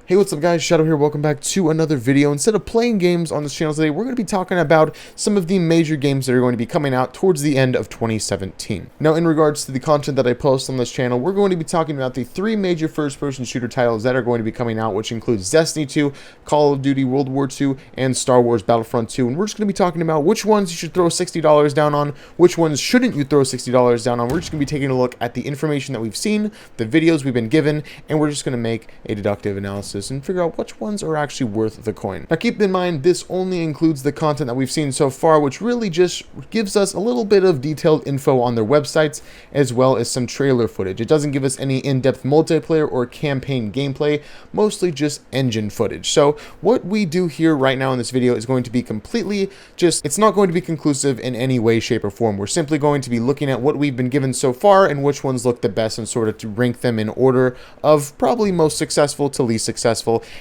Hey, what's up guys, Shadow here, welcome back to another video. Instead of playing games on this channel today, we're going to be talking about some of the major games that are going to be coming out towards the end of 2017. Now, in regards to the content that I post on this channel, we're going to be talking about the three major first-person shooter titles that are going to be coming out, which includes Destiny 2, Call of Duty World War II, and Star Wars Battlefront 2. And we're just going to be talking about which ones you should throw $60 down on, which ones shouldn't you throw $60 down on. We're just going to be taking a look at the information that we've seen, the videos we've been given, and we're just going to make a deductive analysis and figure out which ones are actually worth the coin. Now keep in mind, this only includes the content that we've seen so far, which really just gives us a little bit of detailed info on their websites, as well as some trailer footage. It doesn't give us any in-depth multiplayer or campaign gameplay, mostly just engine footage. So what we do here right now in this video is going to be completely it's not going to be conclusive in any way, shape, or form. We're simply going to be looking at what we've been given so far and which ones look the best, and sort of to rank them in order of probably most successful to least successful.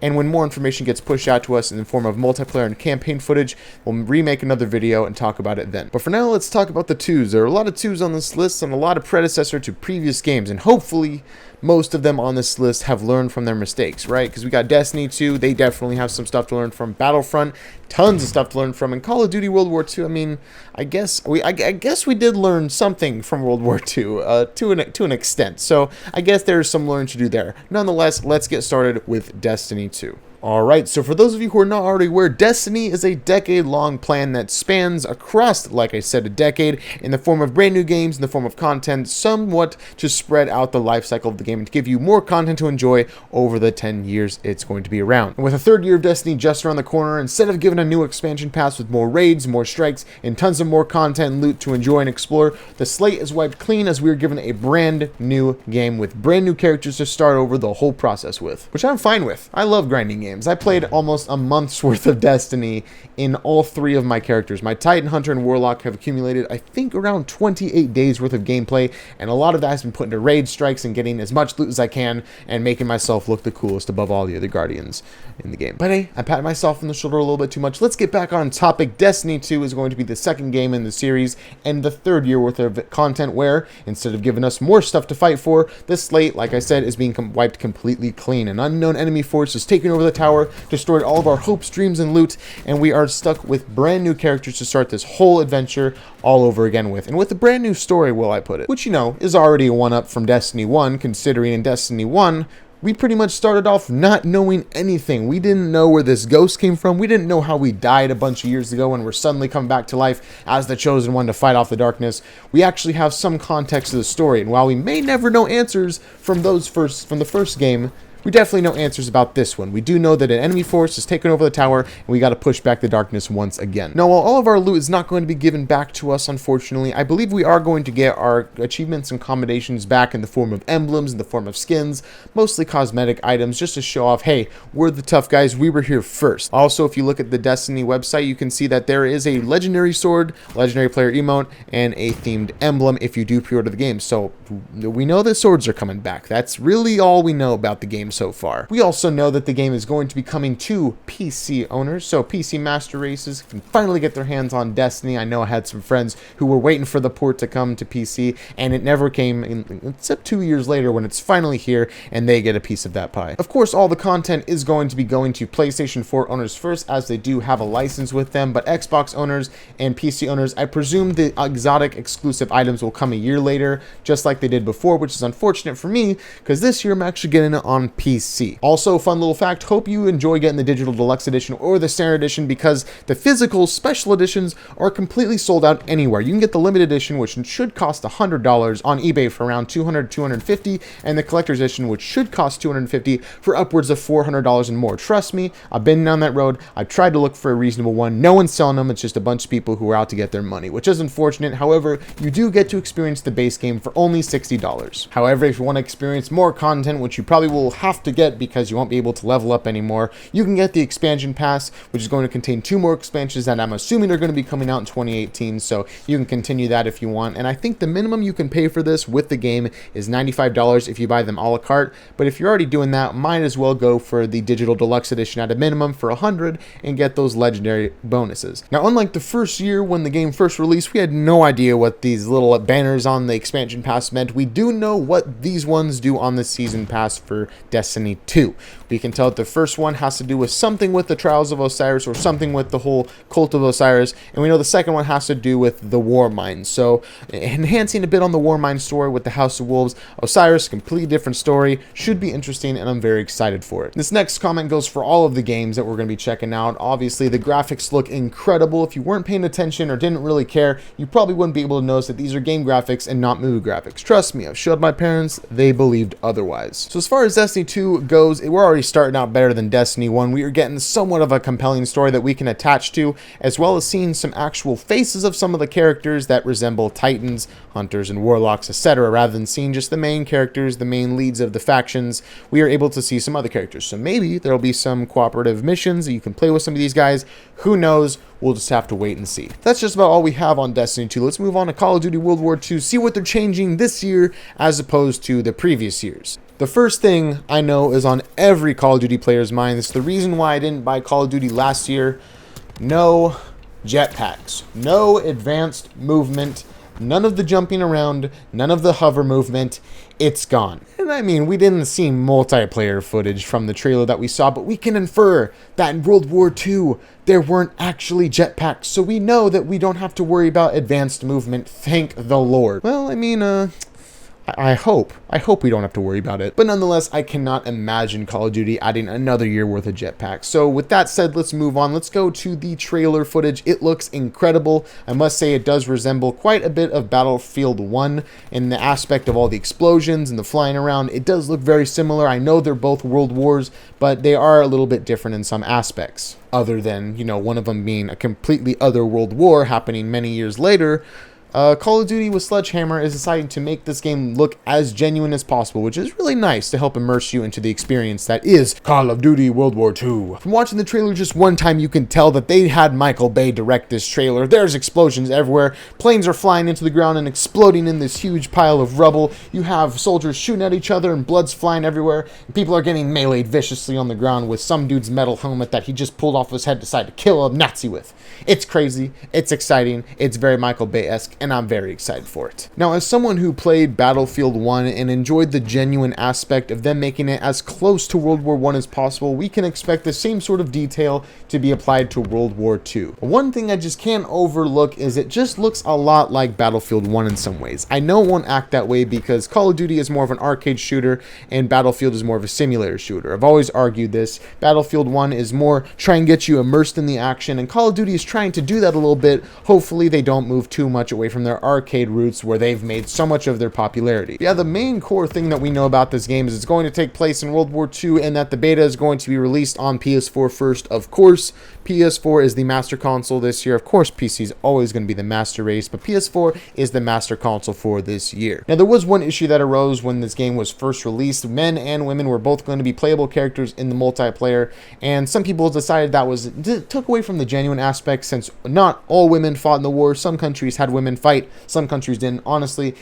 And when more information gets pushed out to us in the form of multiplayer and campaign footage, we'll remake another video and talk about it then. But for now, let's talk about the twos. There are a lot of twos on this list and a lot of predecessor to previous games, and hopefully most of them on this list have learned from their mistakes, right? Because we got Destiny 2, they definitely have some stuff to learn from. Battlefront, tons of stuff to learn from. And Call of Duty World War II, I mean, I guess we did learn something from World War II to an extent. So I guess there's some learning to do there. Nonetheless, let's get started with Destiny 2. Alright, so for those of you who are not already aware, Destiny is a decade-long plan that spans across, like I said, a decade, in the form of brand new games, in the form of content, somewhat to spread out the life cycle of the game and to give you more content to enjoy over the 10 years it's going to be around. And with a third year of Destiny just around the corner, instead of giving a new expansion pass with more raids, more strikes, and tons of more content and loot to enjoy and explore, the slate is wiped clean as we are given a brand new game with brand new characters to start over the whole process with, which I'm fine with. I love grinding games. I played almost a month's worth of Destiny in all three of my characters. My Titan, Hunter, and Warlock have accumulated, I think, around 28 days worth of gameplay, and a lot of that has been put into raid strikes and getting as much loot as I can and making myself look the coolest above all the other Guardians in the game. But hey, I pat myself on the shoulder a little bit too much. Let's get back on topic. Destiny 2 is going to be the second game in the series and the third year worth of content where, instead of giving us more stuff to fight for, this slate, like I said, is being wiped completely clean. An unknown enemy force is taking over the tower, destroyed all of our hopes, dreams, and loot, and we are stuck with brand new characters to start this whole adventure all over again with. And with a brand new story, will I put it, which, you know, is already a one-up from Destiny 1, considering in Destiny 1, we pretty much started off not knowing anything. We didn't know where this ghost came from. We didn't know how we died a bunch of years ago and we're suddenly coming back to life as the chosen one to fight off the darkness. We actually have some context to the story, and while we may never know answers from the first game, we definitely know answers about this one. We do know that an enemy force has taken over the tower, and we got to push back the darkness once again. Now, while all of our loot is not going to be given back to us, unfortunately, I believe we are going to get our achievements and commendations back in the form of emblems, in the form of skins, mostly cosmetic items, just to show off, hey, we're the tough guys, we were here first. Also, if you look at the Destiny website, you can see that there is a legendary sword, legendary player emote, and a themed emblem if you do pre-order the game. So we know that swords are coming back. That's really all we know about the game so far. We also know that the game is going to be coming to PC owners, so PC master races can finally get their hands on Destiny. I know I had some friends who were waiting for the port to come to PC, and it never came except 2 years later when it's finally here and they get a piece of that pie. Of course, all the content is going to be going to PlayStation 4 owners first, as they do have a license with them, but Xbox owners and PC owners, I presume the exotic exclusive items will come a year later, just like they did before, which is unfortunate for me because this year I'm actually getting it on PC. Also, fun little fact, hope you enjoy getting the digital deluxe edition or the standard edition, because the physical special editions are completely sold out anywhere. You can get the limited edition, which should cost $100 on eBay for around $200, $250, and the collector's edition, which should cost $250 for upwards of $400 and more. Trust me, I've been down that road. I've tried to look for a reasonable one. No one's selling them. It's just a bunch of people who are out to get their money, which is unfortunate. However, you do get to experience the base game for only $60. However, if you want to experience more content, which you probably will have to get because you won't be able to level up anymore, you can get the expansion pass, which is going to contain 2 more expansions that I'm assuming are going to be coming out in 2018, so you can continue that if you want. And I think the minimum you can pay for this with the game is $95 if you buy them a la carte, but if you're already doing that, might as well go for the digital deluxe edition at a minimum for $100 and get those legendary bonuses. Now, unlike the first year when the game first released, we had no idea what these little banners on the expansion pass meant. We do know what these ones do on the season pass for Destiny 2. We can tell that the first one has to do with something with the Trials of Osiris or something with the whole Cult of Osiris, and we know the second one has to do with the War Mine. So enhancing a bit on the War Mine story with the House of Wolves. Osiris, completely different story, should be interesting, and I'm very excited for it. This next comment goes for all of the games that we're going to be checking out. Obviously, the graphics look incredible. If you weren't paying attention or didn't really care, you probably wouldn't be able to notice that these are game graphics and not movie graphics. Trust me, I've showed my parents, they believed otherwise. So as far as Destiny 2 goes, we're already starting out better than Destiny 1. We are getting somewhat of a compelling story that we can attach to, as well as seeing some actual faces of some of the characters that resemble Titans, Hunters, and Warlocks, etc. Rather than seeing just the main characters, the main leads of the factions, we are able to see some other characters. So maybe there'll be some cooperative missions that you can play with some of these guys. Who knows? We'll just have to wait and see. That's just about all we have on Destiny 2. Let's move on to Call of Duty World War II, see what they're changing this year as opposed to the previous years. The first thing I know is on every Call of Duty player's mind. It's the reason why I didn't buy Call of Duty last year. No jetpacks, no advanced movement, none of the jumping around, none of the hover movement. It's gone. And I mean, we didn't see multiplayer footage from the trailer that we saw, but we can infer that in World War II, there weren't actually jetpacks, so we know that we don't have to worry about advanced movement, thank the Lord. Well, I mean, I hope we don't have to worry about it. But nonetheless, I cannot imagine Call of Duty adding another year worth of jetpacks. So with that said, let's move on. Let's go to the trailer footage. It looks incredible. I must say it does resemble quite a bit of Battlefield 1 in the aspect of all the explosions and the flying around. It does look very similar. I know they're both world wars, but they are a little bit different in some aspects. Other than, you know, one of them being a completely other world war happening many years later. Call of Duty with Sledgehammer is deciding to make this game look as genuine as possible, which is really nice to help immerse you into the experience that is Call of Duty World War II. From watching the trailer just one time, you can tell that they had Michael Bay direct this trailer. There's explosions everywhere. Planes are flying into the ground and exploding in this huge pile of rubble. You have soldiers shooting at each other and blood's flying everywhere. And people are getting meleeed viciously on the ground with some dude's metal helmet that he just pulled off his head, decided to kill a Nazi with. It's crazy. It's exciting. It's very Michael Bay-esque, and I'm very excited for it. Now, as someone who played Battlefield 1 and enjoyed the genuine aspect of them making it as close to World War I as possible, we can expect the same sort of detail to be applied to World War II. One thing I just can't overlook is it just looks a lot like Battlefield 1 in some ways. I know it won't act that way because Call of Duty is more of an arcade shooter and Battlefield is more of a simulator shooter. I've always argued this. Battlefield 1 is more try and get you immersed in the action, and Call of Duty is trying to do that a little bit. Hopefully they don't move too much away from their arcade roots where they've made so much of their popularity. Yeah, the main core thing that we know about this game is it's going to take place in World War II and that the beta is going to be released on PS4 first. Of course, PS4 is the master console this year. Of course, PC is always going to be the master race, but PS4 is the master console for this year. Now, there was one issue that arose when this game was first released. Men and women were both going to be playable characters in the multiplayer, and some people decided that took away from the genuine aspect, since not all women fought in the war. Some countries had women fight, some countries didn't. Honestly,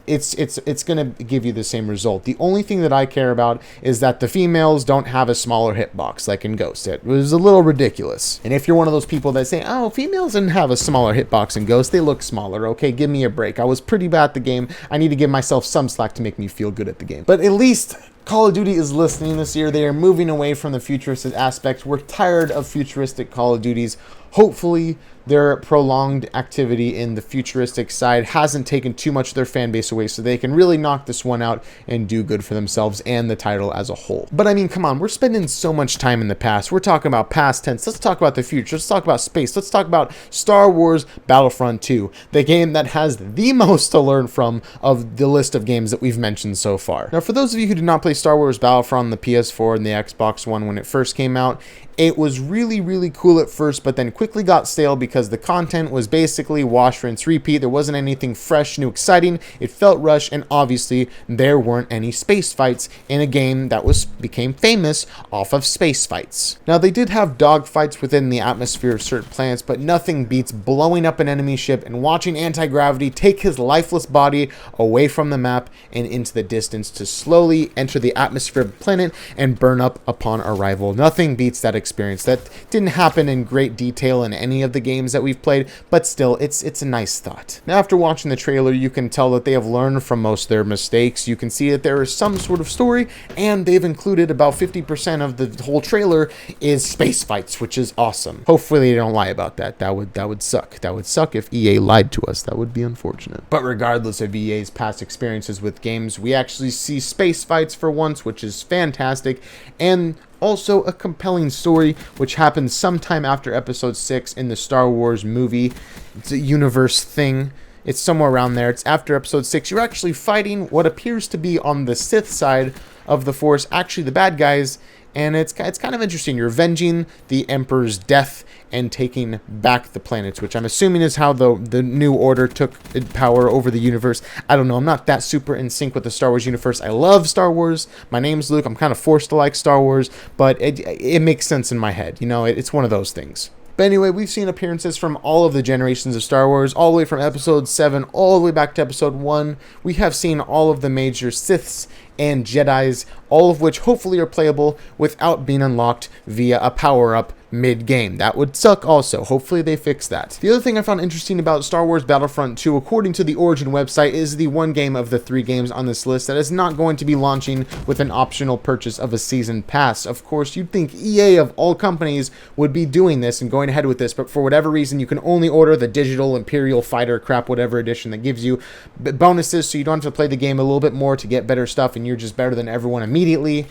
it's going to give you the same result. The only thing that I care about is that the females don't have a smaller hitbox like in Ghost. It was a little ridiculous. And if you're one of those people that say, oh, females didn't have a smaller hitbox in Ghost, they look smaller. Okay, give me a break. I was pretty bad at the game. I need to give myself some slack to make me feel good at the game. But at least Call of Duty is listening this year. They are moving away from the futuristic aspect. We're tired of futuristic Call of Duties. Hopefully, their prolonged activity in the futuristic side hasn't taken too much of their fan base away, so they can really knock this one out and do good for themselves and the title as a whole. But I mean, come on, we're spending so much time in the past. We're talking about past tense. Let's talk about the future. Let's talk about space. Let's talk about Star Wars Battlefront 2, the game that has the most to learn from of the list of games that we've mentioned so far. Now, for those of you who did not play Star Wars Battlefront on the PS4 and the Xbox One when it first came out, it was really, really cool at first, but then quickly got stale because the content was basically wash, rinse, repeat. There wasn't anything fresh, new, exciting. It felt rushed, and obviously there weren't any space fights in a game that became famous off of space fights. Now, they did have dog fights within the atmosphere of certain planets, but nothing beats blowing up an enemy ship and watching anti-gravity take his lifeless body away from the map and into the distance to slowly enter the atmosphere of the planet and burn up upon arrival. Nothing beats that experience. That didn't happen in great detail in any of the games that we've played, but still, it's a nice thought. Now, after watching the trailer, you can tell that they have learned from most of their mistakes. You can see that there is some sort of story, and they've included about 50% of the whole trailer is space fights, which is awesome. Hopefully they don't lie about that. That would suck. That would suck if EA lied to us. That would be unfortunate. But regardless of EA's past experiences with games, we actually see space fights for once, which is fantastic, and also a compelling story, which happens sometime after episode 6 in the Star Wars movie. It's a universe thing. It's somewhere around there. It's after episode 6. You're actually fighting what appears to be on the Sith side of the Force, actually the bad guys, and it's kind of interesting. You're avenging the Emperor's death and taking back the planets, which I'm assuming is how the New Order took power over the universe. I don't know. I'm not that super in sync with the Star Wars universe. I love Star Wars. My name's Luke. I'm kind of forced to like Star Wars, but it makes sense in my head. You know, it's one of those things. But anyway, we've seen appearances from all of the generations of Star Wars, all the way from Episode 7 all the way back to Episode 1. We have seen all of the major Siths and Jedis, all of which hopefully are playable without being unlocked via a power-up mid-game. That would suck also. Hopefully they fix that. The other thing I found interesting about Star Wars Battlefront 2, according to the Origin website, is the one game of the 3 games on this list that is not going to be launching with an optional purchase of a season pass. Of course, you'd think EA of all companies would be doing this and going ahead with this, but for whatever reason, you can only order the digital Imperial Fighter crap, whatever edition that gives you bonuses, so you don't have to play the game a little bit more to get better stuff, and you're just better than everyone immediately.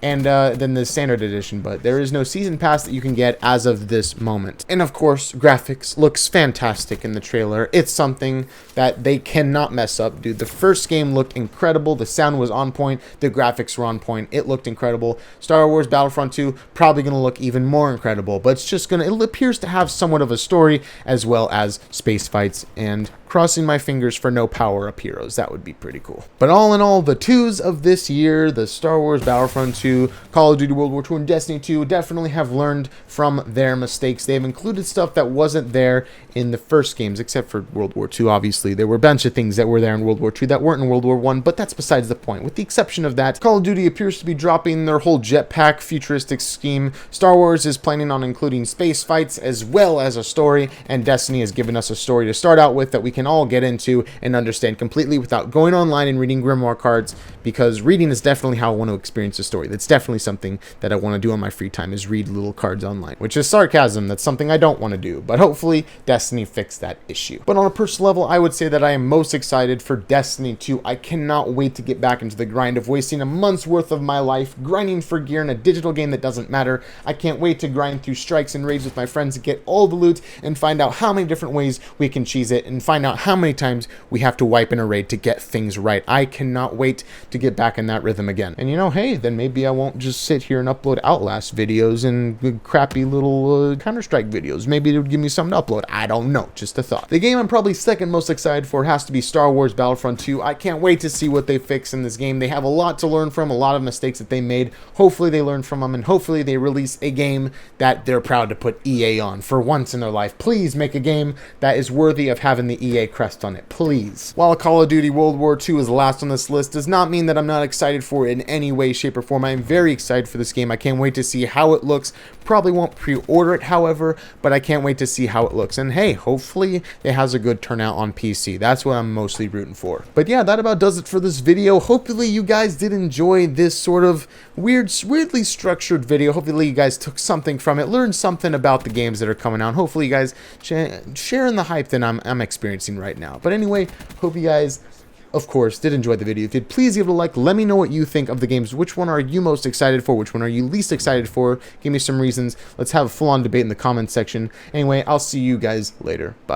And then the standard edition, but there is no season pass that you can get as of this moment. And of course, graphics looks fantastic in the trailer. It's something that they cannot mess up, dude. The first game looked incredible. The sound was on point. The graphics were on point. It looked incredible. Star Wars Battlefront 2 probably going to look even more incredible, but it appears to have somewhat of a story as well as space fights, and crossing my fingers for no power-up heroes. That would be pretty cool. But all in all, the 2s of this year, the Star Wars Battlefront 2, Call of Duty World War II, and Destiny 2 definitely have learned from their mistakes. They've included stuff that wasn't there in the first games, except for World War II, obviously. There were a bunch of things that were there in World War II that weren't in World War I, but that's besides the point. With the exception of that, Call of Duty appears to be dropping their whole jetpack futuristic scheme. Star Wars is planning on including space fights as well as a story, and Destiny has given us a story to start out with that we can all get into and understand completely without going online and reading grimoire cards, because reading is definitely how I want to experience a story. That's definitely something that I want to do on my free time, is read little cards online, which is sarcasm. That's something I don't want to do, but hopefully Destiny fixed that issue. But on a personal level, I would say that I am most excited for Destiny 2. I cannot wait to get back into the grind of wasting a month's worth of my life grinding for gear in a digital game that doesn't matter. I can't wait to grind through strikes and raids with my friends and get all the loot and find out how many different ways we can cheese it and find out how many times we have to wipe in a raid to get things right. I cannot wait to get back in that rhythm again. And you know, hey, then maybe I won't just sit here and upload Outlast videos and crappy little Counter-Strike videos. Maybe it would give me something to upload. I don't know, just a thought. The game I'm probably second most excited for has to be Star Wars Battlefront 2. I can't wait to see what they fix in this game. They have a lot to learn from, a lot of mistakes that they made. Hopefully they learn from them, and hopefully they release a game that they're proud to put EA on for once in their life. Please make a game that is worthy of having the EA crest on it. Please. While Call of Duty World War II is last on this list, does not mean that I'm not excited for it in any way, shape, or form. I am very excited for this game. I can't wait to see how it looks. Probably won't pre-order it, however, but I can't wait to see how it looks. And hey, hopefully it has a good turnout on PC. That's what I'm mostly rooting for. But yeah, that about does it for this video. Hopefully you guys did enjoy this sort of weirdly structured video. Hopefully you guys took something from it, learned something about the games that are coming out. Hopefully you guys sharing the hype that I'm experiencing right now. But anyway, hope you guys, of course, did enjoy the video. If you did, please give it a like. Let me know what you think of the games. Which one are you most excited for? Which one are you least excited for? Give me some reasons. Let's have a full-on debate in the comments section. Anyway, I'll see you guys later. Bye.